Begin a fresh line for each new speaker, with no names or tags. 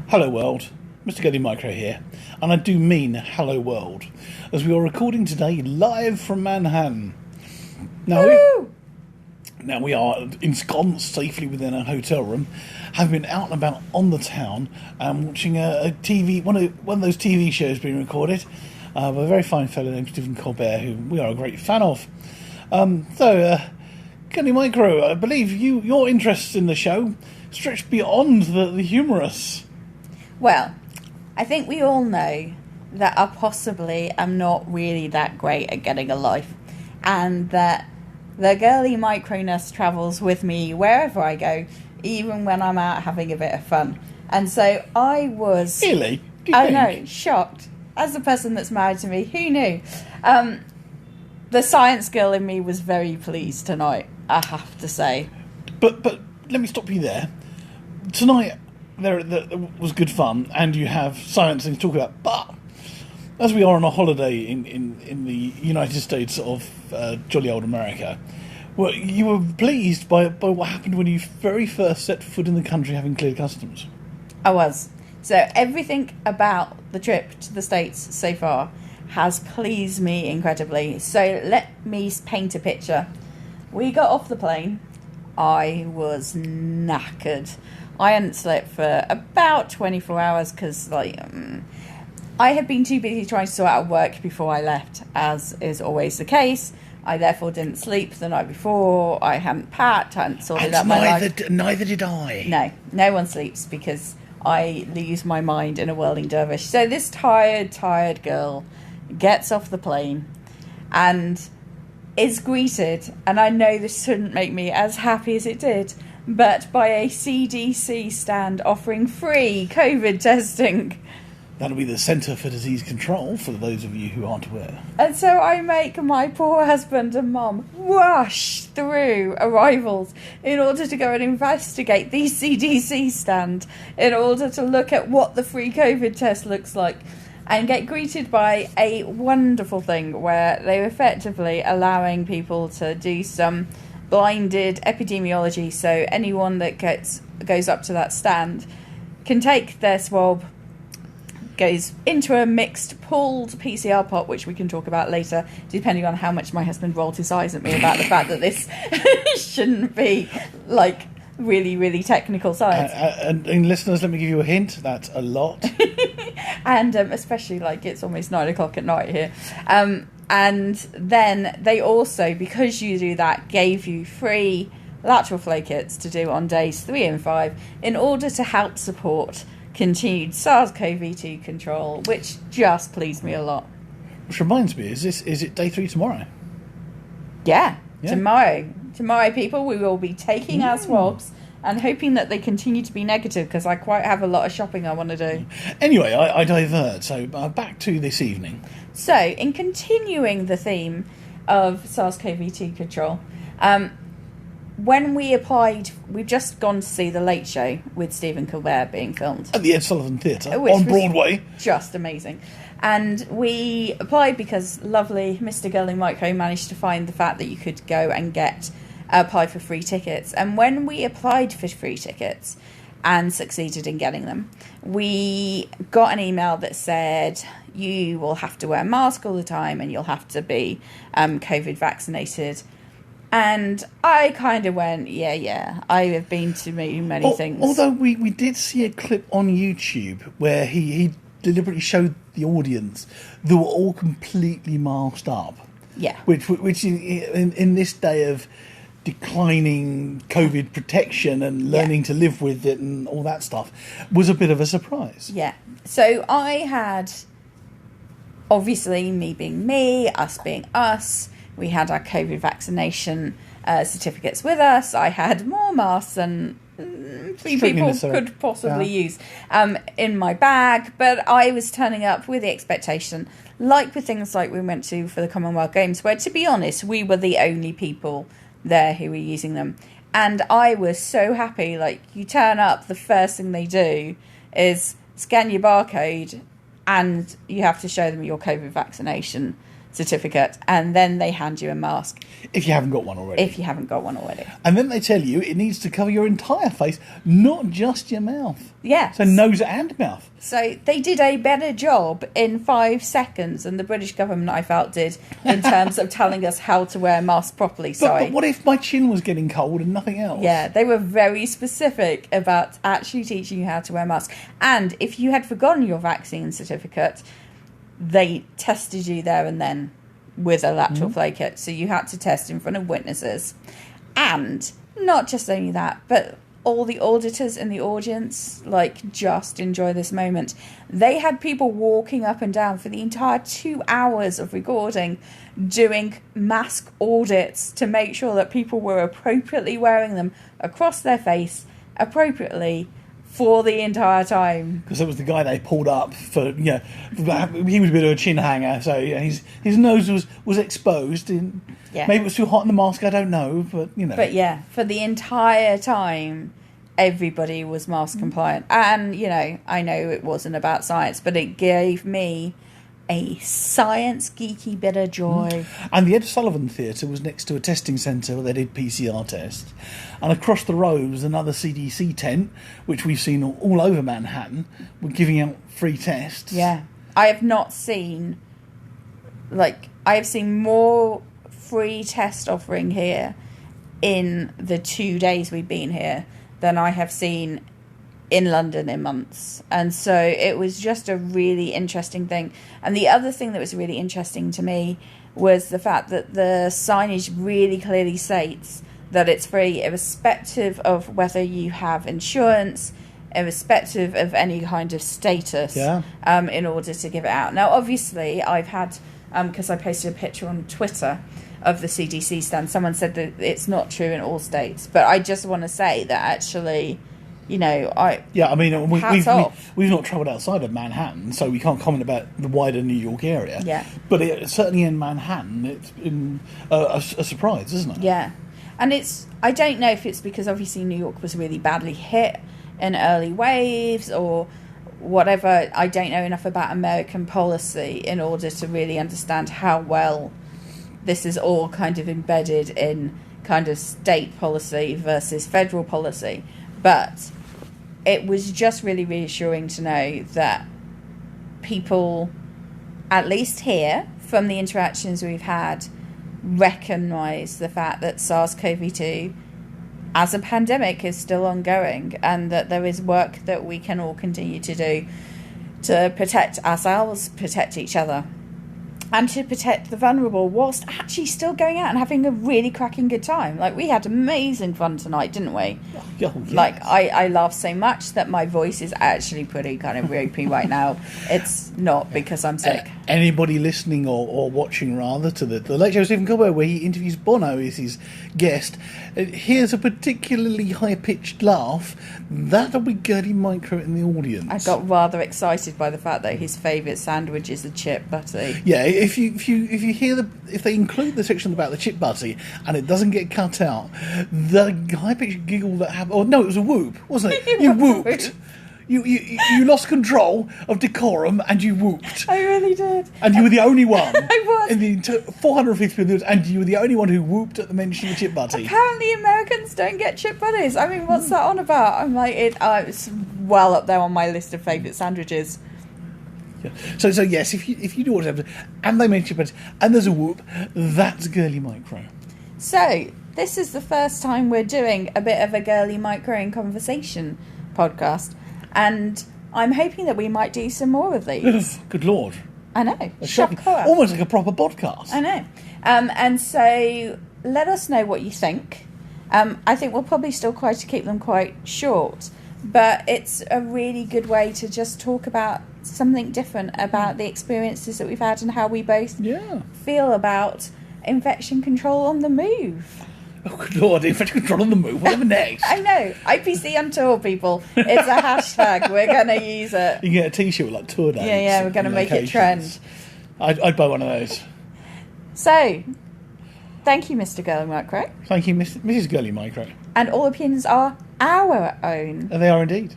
Hello world, Mr. Girlymicro here, and I do mean hello world, as we are recording today live from Manhattan. Now we are ensconced safely within a hotel room, have been out and about on the town, watching a TV, one of those TV shows being recorded by a very fine fellow named Stephen Colbert, who we are a great fan of. Girlymicro, I believe your interests in the show stretch beyond the humorous.
Well, I think we all know that I possibly am not really that great at getting a life, and that the Girlymicroness travels with me wherever I go, even when I'm out having a bit of fun. And so I was...
Really?
I know, shocked. As the person that's married to me, who knew? The science girl in me was very pleased tonight, I have to say.
But let me stop you there. Tonight... There was good fun, and you have science things to talk about. But as we are on a holiday in the United States of jolly old America, well, you were pleased by what happened when you very first set foot in the country, having cleared customs.
I was. So everything about the trip to the States so far has pleased me incredibly. So let me paint a picture. We got off the plane. I was knackered. I hadn't slept for about 24 hours because I had been too busy trying to sort out work before I left, as is always the case. I therefore didn't sleep the night before. I hadn't packed, hadn't sorted out my life.
Neither did I.
No one sleeps because I lose my mind in a whirling dervish. So this tired girl gets off the plane and is greeted, and I know this shouldn't make me as happy as it did, but by a CDC stand offering free COVID testing.
That'll be the Centre for Disease Control, for those of you who aren't aware.
And so I make my poor husband and mum rush through arrivals in order to go and investigate the CDC stand, in order to look at what the free COVID test looks like, and get greeted by a wonderful thing where they're effectively allowing people to do some blinded epidemiology. So anyone that goes up to that stand can take their swab, goes into a mixed pooled PCR pot, which we can talk about later, depending on how much my husband rolled his eyes at me about the fact that this shouldn't be like really, really technical science.
And listeners, let me give you a hint. That's a lot.
And especially like it's almost 9 o'clock at night here. And then they also, because you do that, gave you free lateral flow kits to do on days 3 and 5 in order to help support continued SARS CoV2 control, which just pleased me a lot.
Which reminds me, is it day 3 tomorrow?
Yeah. Tomorrow, people, we will be taking our swabs and hoping that they continue to be negative, because I quite have a lot of shopping I want to do.
Anyway, I divert. So back to this evening.
So, in continuing the theme of SARS-CoV-2 control, when we applied, we've just gone to see The Late Show with Stephen Colbert being filmed.
At the Ed Sullivan Theatre on Broadway.
Just amazing. And we applied because lovely Mr. Girlymicro managed to find the fact that you could go and apply for free tickets. And when we applied for free tickets and succeeded in getting them, we got an email that said you will have to wear a mask all the time and you'll have to be COVID vaccinated. And I kind of went, yeah, I have been to many things.
Although we did see a clip on YouTube where he deliberately showed the audience they were all completely masked up.
Yeah.
Which in this day of declining COVID protection and learning to live with it and all that stuff was a bit of a surprise.
Yeah. So I had, obviously, me being me, us being us, we had our COVID vaccination certificates with us. I had more masks than people could possibly use in my bag, but I was turning up with the expectation, like with things like we went to for the Commonwealth Games, where, to be honest, we were the only people there who were using them. And I was so happy. Like, you turn up, the first thing they do is scan your barcode and you have to show them your COVID vaccination certificate, and then they hand you a mask.
If you haven't got one already.
And
then they tell you it needs to cover your entire face, not just your mouth.
Yeah.
So nose and mouth.
So they did a better job in 5 seconds than the British government, I felt, did in terms of telling us how to wear a mask properly.
But what if my chin was getting cold and nothing else?
Yeah, they were very specific about actually teaching you how to wear a mask. And if you had forgotten your vaccine certificate, they tested you there and then with a lateral flow kit. So you had to test in front of witnesses. And not just only that, but all the auditors in the audience, just enjoy this moment. They had people walking up and down for the entire 2 hours of recording, doing mask audits to make sure that people were appropriately wearing them across their face, appropriately, for the entire time.
Because it was the guy they pulled up for, he was a bit of a chin hanger, so his nose was exposed. Maybe it was too hot in the mask, I don't know, but.
But yeah, for the entire time, everybody was mask compliant. And, I know it wasn't about science, but it gave me a science geeky bit of joy.
And the Ed Sullivan Theatre was next to a testing centre where they did PCR tests. And across the road was another CDC tent, which we've seen all over Manhattan. We're giving out free tests.
Yeah. I have not seen, I have seen more free test offering here in the 2 days we've been here than I have seen in London in months. And so it was just a really interesting thing. And the other thing that was really interesting to me was the fact that the signage really clearly states that it's free, irrespective of whether you have insurance, irrespective of any kind of status, in order to give it out. Now, obviously, I've had, because I posted a picture on Twitter of the CDC stand, someone said that it's not true in all states. But I just want to say that actually, we've not travelled
outside of Manhattan, so we can't comment about the wider New York area.
Yeah.
But certainly in Manhattan, it's been a surprise, isn't it?
Yeah. And I don't know if it's because obviously New York was really badly hit in early waves or whatever. I don't know enough about American policy in order to really understand how well this is all kind of embedded in kind of state policy versus federal policy. But it was just really reassuring to know that people, at least here, from the interactions we've had, recognise the fact that SARS CoV2 as a pandemic is still ongoing, and that there is work that we can all continue to do to protect ourselves, protect each other, and to protect the vulnerable whilst actually still going out and having a really cracking good time. We had amazing fun tonight, didn't we?
Oh, yes.
I laughed so much that my voice is actually pretty kind of ropey right now. It's not because I'm sick.
Anybody listening or watching, rather, to the Late Show Stephen Colbert, where he interviews Bono as his guest, here's a particularly high-pitched laugh. That'll be Girlymicro in the audience.
I got rather excited by the fact that his favourite sandwich is a chip butty.
Yeah, if you hear if they include the section about the chip butty and it doesn't get cut out, the high-pitched giggle that happened... Oh, no, it was a whoop, wasn't it? You whooped. You lost control of decorum and you whooped.
I really did.
And you were the only one.
I was.
In the 450 people, and you were the only one who whooped at the mention of the chip butty.
Apparently Americans don't get chip butties. I mean, what's that on about? I'm like, it's well up there on my list of favourite sandwiches.
Yeah. So yes, if you do whatever, and they mention chip butties, and there's a whoop, that's Girlymicro.
So, this is the first time we're doing a bit of a Girlymicro in Conversation podcast. And I'm hoping that we might do some more of these.
Good Lord.
I know.
Almost like a proper podcast.
I know. And so let us know what you think. I think we'll probably still try to keep them quite short. But it's a really good way to just talk about something different about the experiences that we've had and how we both feel about infection control on the move.
Oh, good Lord, infection control on the move. Whatever next?
I know. IPC on tour, people. It's a hashtag. We're going to use it.
You can get a T-shirt with tour dates.
Yeah, we're going to make it trend.
I'd buy one of those.
So, thank you, Mr. Girlymicro.
Thank you, Mrs. Girlymicro.
And all opinions are our own.
And they are indeed.